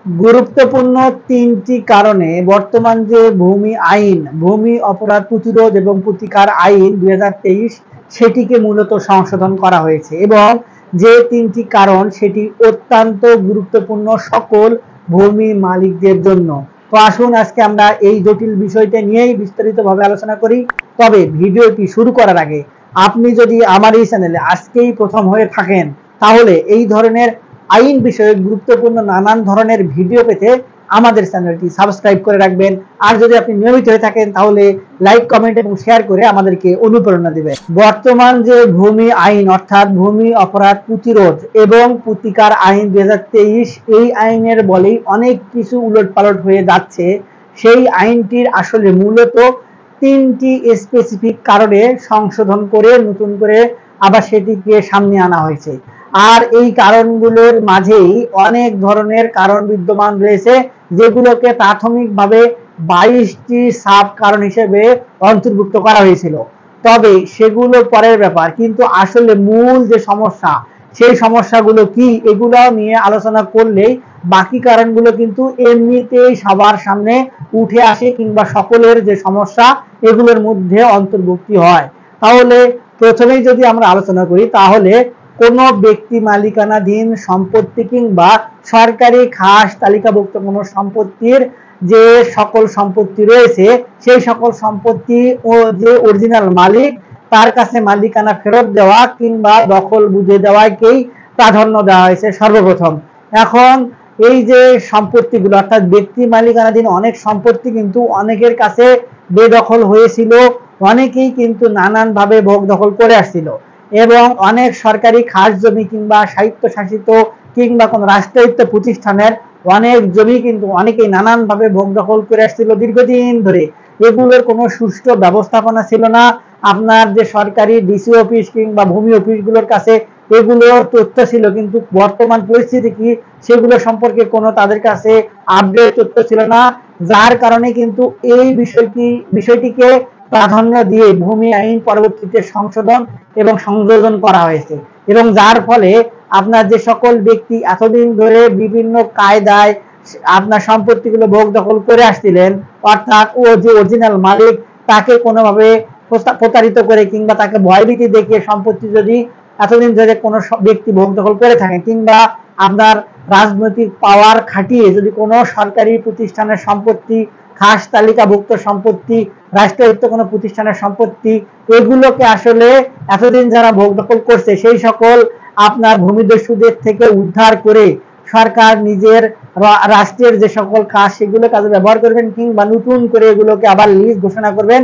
গুরুত্বপূর্ণ তিনটি কারণে বর্তমান যে ভূমি আইন, ভূমি অপরাধ প্রতিরোধ এবং প্রতিকার আইন 2023 সেটিকে মূলত সংশোধন করা হয়েছে এবং যে তিনটি কারণ সেটি অত্যন্ত গুরুত্বপূর্ণ সকল ভূমি মালিকদের জন্য। তো আসুন আজকে আমরা এই জটিল বিষয়টা নিয়েই বিস্তারিতভাবে আলোচনা করি। তবে ভিডিওটি শুরু করার আগে আপনি যদি আমার এই চ্যানেলে আজকেই প্রথম হয়ে থাকেন তাহলে এই ধরনের আইন বিষয়ে গুরুত্বপূর্ণ নানান ধরনের ভিডিও পেতে আমাদের চ্যানেলটি সাবস্ক্রাইব করে রাখবেন। আর যদি আপনি নিয়মিত হয়ে থাকেন তাহলে লাইক, কমেন্ট এবং শেয়ার করে আমাদেরকে অনুপ্রেরণা দিবেন। বর্তমান যে ভূমি আইন অর্থাৎ ভূমি অপরাধ প্রতিরোধ এবং প্রতিকার আইন 2023, এই আইনের বলেই অনেক কিছু উলটপালট হয়ে যাচ্ছে। সেই আইনটির আসলে মূলত তিনটি স্পেসিফিক কারণে সংশোধন করে নতুন করে আবার সেটিকে সামনে আনা হয়েছে। আর এই কারণগুলোর মাঝেই অনেক ধরনের কারণ বিদ্যমান রয়েছে, যেগুলোকে প্রাথমিকভাবে 22টি সাব কারণ হিসেবে অন্তর্ভুক্ত করা হয়েছিল। তবে সেগুলো পরের ব্যাপার, কিন্তু আসলে মূল যে সমস্যা সেই সমস্যাগুলো কি এগুলো নিয়ে আলোচনা করলেই বাকি কারণগুলো কিন্তু এমনিতেই সবার সামনে উঠে আসে কিংবা সকলের যে সমস্যা এগুলোর মধ্যে অন্তর্ভুক্তি হয়। তাহলে প্রথমেই যদি আমরা আলোচনা করি তাহলে কোনো ব্যক্তি মালিকানাধীন সম্পত্তি কিংবা সরকারি খাস তালিকাভুক্ত কোনো সম্পত্তির যে সকল সম্পত্তি রয়েছে সেই সকল সম্পত্তি ও যে অরিজিনাল মালিক তার কাছে মালিকানা ফেরত দেওয়া কিংবা দখল বুঝে দেওয়াকেই প্রাধান্য দেওয়া হয়েছে সর্বপ্রথম। এখন এই যে সম্পত্তিগুলো অর্থাৎ ব্যক্তি মালিকানাধীন অনেক সম্পত্তি কিন্তু অনেকের কাছে বেদখল হয়েছিল, অনেকেই কিন্তু নানানভাবে ভোগ দখল করে আসছিল এবং অনেক সরকারি খাস জমি কিংবা স্বায়ত্তশাসিত কিংবা কোনো রাষ্ট্রায়ত্ত প্রতিষ্ঠানের অনেক জমি কিন্তু অনেকেই নানানভাবে ভোগ দখল করে আসছিল দীর্ঘদিন ধরে। এগুলোর কোনো সুষ্ঠু ব্যবস্থাপনা ছিল না। আপনার যে সরকারি ডিসি অফিস কিংবা ভূমি অফিসগুলোর কাছে এগুলোর তথ্য ছিল, কিন্তু বর্তমান পরিস্থিতি কি সেগুলো সম্পর্কে কোনো তাদের কাছে আপডেট তথ্য ছিল না। যার কারণে কিন্তু এই বিষয়টিকে প্রাধান্য দিয়ে ভূমি আইন পরবর্তীতে সংশোধন এবং সংযোজন করা হয়েছে এবং যার ফলে আপনার যে সকল ব্যক্তি এতদিন ধরে বিভিন্ন কায়দায় আপনার সম্পত্তিগুলো ভোগ দখল করে আসছিলেন, অর্থাৎ ও যে অরিজিনাল মালিক তাকে কোনোভাবে প্রতারিত করে কিংবা তাকে ভয়ভীতি দেখিয়ে সম্পত্তি যদি এতদিন ধরে কোনো ব্যক্তি ভোগ দখল করে থাকেন কিংবা আপনার রাজনৈতিক পাওয়ার খাটিয়ে যদি কোনো সরকারি প্রতিষ্ঠানের সম্পত্তি, খাস তালিকাভুক্ত সম্পত্তি, রাষ্ট্রায়ত্ত কোনো প্রতিষ্ঠানের সম্পত্তি এগুলোকে আসলে এতদিন যারা ভোগ দখল করছে সেই সকল আপনার ভূমিদস্যুদের থেকে উদ্ধার করে সরকার নিজের রাষ্ট্রের যে সকল কাজ সেগুলো কাজে ব্যবহার করবেন কিংবা নতুন করে এগুলোকে আবার লিজ ঘোষণা করবেন।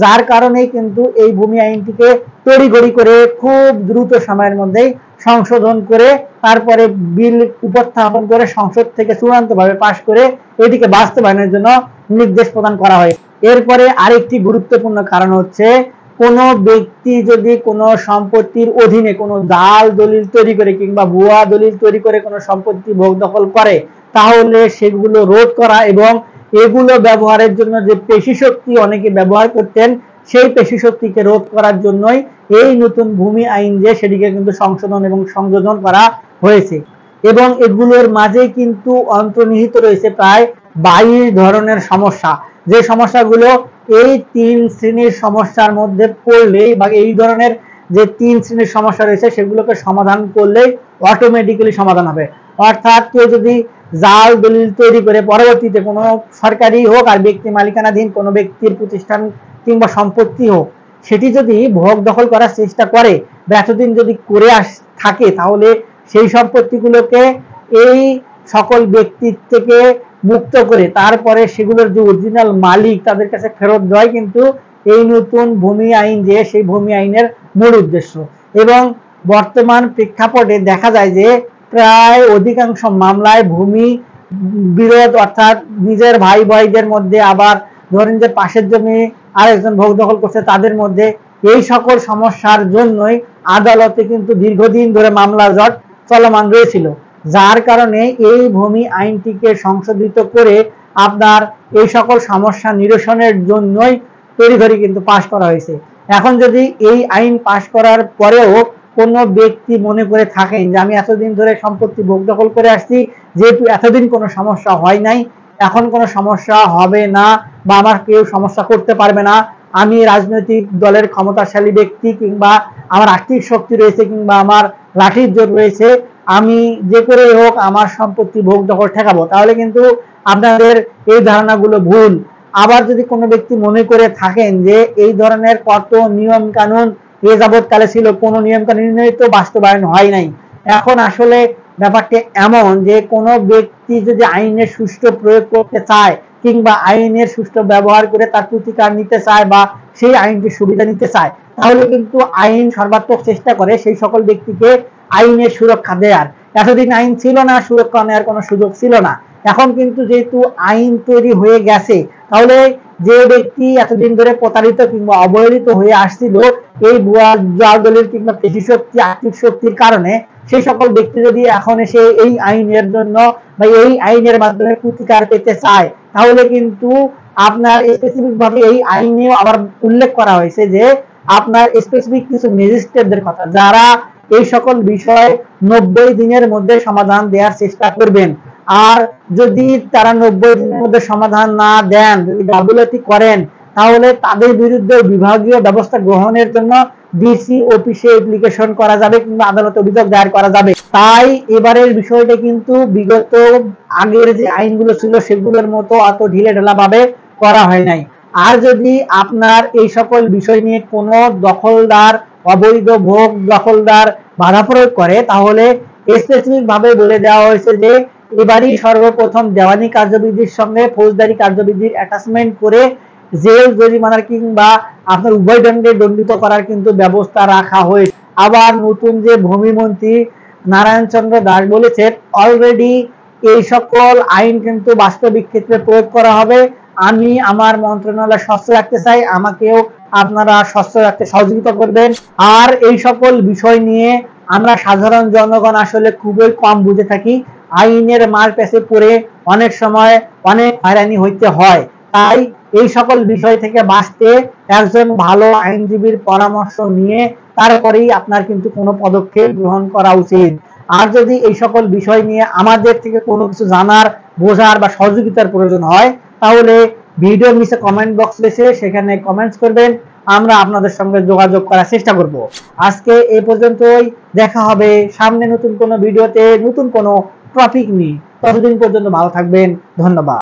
যার কারণে কিন্তু এই ভূমি আইনটিকে তড়িঘড়ি করে খুব দ্রুত সময়ের মধ্যেই সংশোধন করে তারপরে বিল উপস্থাপন করে সংসদ থেকে চূড়ান্তভাবে পাশ করে এটিকে বাস্তবায়নের জন্য নির্দেশ প্রদান করা হয়। এরপরে আরেকটি গুরুত্বপূর্ণ কারণ হচ্ছে, কোনো ব্যক্তি যদি কোনো সম্পত্তির অধীনে কোনো জাল দলিল তৈরি করে কিংবা ভুয়া দলিল তৈরি করে কোনো সম্পত্তি ভোগ দখল করে তাহলে সেগুলো রোধ করা এবং এগুলো ব্যবহারের জন্য যে পেশি শক্তি অনেকে ব্যবহার করতেন সেই পেশি শক্তিকে রোধ করার জন্যই এই নতুন ভূমি আইন যে সেটিকে কিন্তু সংশোধন এবং সংযোজন করা হয়েছে এবং এগুলোর মাঝে কিন্তু অন্তর্নিহিত রয়েছে প্রায় 22 ধরনের সমস্যা, যে সমস্যাগুলো এই 3 শ্রেণীর সমস্যার মধ্যে পড়লেই বা এই ধরনের যে 3 শ্রেণীর সমস্যা রয়েছে সেগুলোকে সমাধান করলেই অটোমেটিক্যালি সমাধান হবে। অর্থাৎ কেউ যদি জাল দলিল তৈরি করে পরবর্তীতে কোনো সরকারি হোক আর ব্যক্তি মালিকানাধীন কোনো ব্যক্তির প্রতিষ্ঠান কিংবা সম্পত্তি হোক সেটি যদি ভোগ দখল করার চেষ্টা করে বা এতদিন যদি করে থাকে তাহলে সেই সম্পত্তিগুলোকে এই সকল ব্যক্তির থেকে মুক্ত করে তারপরে সেগুলোর যে অরিজিনাল মালিক তাদের কাছে ফেরত দেওয়াই কিন্তু এই নতুন ভূমি আইন যে সেই ভূমি আইনের মূল উদ্দেশ্য। এবং বর্তমান প্রেক্ষাপটে দেখা যায় যে প্রায় অধিকাংশ মামলায় ভূমি বিরোধ অর্থাৎ নিজের ভাই ভাইদের মধ্যে আবার ধরেন যে পাশের জমি আরেকজন ভোগ দখল করছে তাদের মধ্যে এই সকল সমস্যার জন্যই আদালতে কিন্তু দীর্ঘদিন ধরে মামলা জট চলমান রয়েছিল। যার কারণে এই ভূমি আইনটিকে সংশোধিত করে আপনার এই সকল সমস্যা নিরসনের জন্যই তড়িঘড়ি কিন্তু পাশ করা হয়েছে। এখন যদি এই আইন পাশ করার পরেও কোনো ব্যক্তি মনে করে থাকেন যে আমি এতদিন ধরে সম্পত্তি ভোগ দখল করে আসছি, যেহেতু এতদিন কোনো সমস্যা হয় নাই, এখন কোনো সমস্যা হবে না বা আমার কেউ সমস্যা করতে পারবে না, আমি রাজনৈতিক দলের ক্ষমতাশালী ব্যক্তি কিংবা আমার আর্থিক শক্তি রয়েছে কিংবা আমার লাঠির জোর রয়েছে, আমি যে করে হোক আমার সম্পত্তি ভোগ দখল ঠেকাবো, তাহলে কিন্তু আপনাদের এই ধারণাগুলো ভুল। আবার যদি কোনো ব্যক্তি মনে করে থাকেন যে এই ধরনের কত নিয়ম কানুন এ যাবৎকালে ছিল, কোনো নিয়ম কানুনই তো বাস্তবায়ন হয় নাই, এখন আসলে ব্যাপারটা এমন যে কোনো ব্যক্তি যদি আইনের সুষ্ঠু প্রয়োগ করতে চায় কিংবা আইনের সুষ্ঠু ব্যবহার করে তার প্রতিকার নিতে চায় বা সেই আইনটি সুবিধা নিতে চায়, তাহলে কিন্তু আইন সর্বাত্মক চেষ্টা করে সেই সকল ব্যক্তিকে আইনের সুরক্ষা দেওয়ার। এতদিন আইন ছিল না, সুরক্ষা নেওয়ার কোনো সুযোগ ছিল না, এখন কিন্তু যেহেতু আইন তৈরি হয়ে গেছে, তাহলে যে ব্যক্তি এতদিন ধরে প্রতারিত কিংবা অবহেলিত হয়ে আসছিল এই ভুয়া দলিল কিংবা পেশি শক্তি আর্থিক শক্তির কারণে, সেই সকল ব্যক্তি যদি এখন এসে এই আইনের জন্য বা এই আইনের মাধ্যমে প্রতিকার পেতে চায়, তাহলে কিন্তু আপনার স্পেসিফিক ভাবে এই আইনেও আবার উল্লেখ করা হয়েছে যে আপনার স্পেসিফিক কিছু ম্যাজিস্ট্রেটদের কথা, যারা এই সকল বিষয় 90 দিনের মধ্যে সমাধান দেওয়ার চেষ্টা করবেন। আর যদি তারা 90 দিনের মধ্যে সমাধান না দেন, যদি গাফিলতি করেন, তাহলে তাদের বিরুদ্ধে বিভাগীয় ব্যবস্থা গ্রহণের জন্য ডিসি অফিসে অ্যাপ্লিকেশন করা যাবে কিংবা আদালতে অভিযোগ দায়ের করা যাবে। তাই এবারের বিষয়টা কিন্তু বিগত আগের যে আইনগুলো ছিল সেগুলোর মতো অত ঢিলেঢালা ভাবে করা হয় নাই। আর যদি আপনার এই সকল বিষয় নিয়ে কোনো দখলদার, অবৈধ ভোগ দখলদার বাধা প্রয়োগ করে, তাহলে স্পেসিফিক ভাবে বলে দেওয়া হয়েছে যে এবারই সর্বপ্রথম দেওয়ানি কার্যবিধির সঙ্গে ফৌজদারি কার্যবিধির অ্যাটাচমেন্ট করে জেল জরিমানার কিংবা আপনার উভয় দণ্ডে দণ্ডিত করার কিন্তু ব্যবস্থা রাখা হয়েছে। আবার নতুন যে ভূমিমন্ত্রী নারায়ণ চন্দ্র দাস বলেছেন অলরেডি এই সকল আইন কিন্তু বাস্তবিক ক্ষেত্রে প্রয়োগ করা হবে। আমি আমার মন্ত্রণালয় স্বচ্ছ রাখতে চাই, আমাকেও আপনারা স্বচ্ছ রাখতে সহযোগিতা করবেন। আর এই সকল বিষয় নিয়ে আমরা সাধারণ জনগণ আসলে খুবই কম বুঝে থাকি, আইনের মার পেছে পড়ে অনেক সময় অনেক হয়রানি হইতে হয়। তাই এই সকল বিষয় থেকে বাঁচতে একজন ভালো আইনজীবীর পরামর্শ নিয়ে তারপরেই আপনার কিন্তু কোনো পদক্ষেপ গ্রহণ করা উচিত। আর যদি এই সকল বিষয় নিয়ে আমাদের থেকে কোনো কিছু জানার, বোঝার বা সহযোগিতার প্রয়োজন হয়, তাহলে ভিডিওর নিচে কমেন্ট বক্স রয়েছে, সেখানে কমেন্টস করবেন, আমরা আপনাদের সঙ্গে যোগাযোগ করার চেষ্টা করব। আজকে এই পর্যন্তই, দেখা হবে সামনে নতুন কোনো ভিডিওতে নতুন কোনো টপিক নিয়ে। ততদিন পর্যন্ত ভালো থাকবেন, ধন্যবাদ।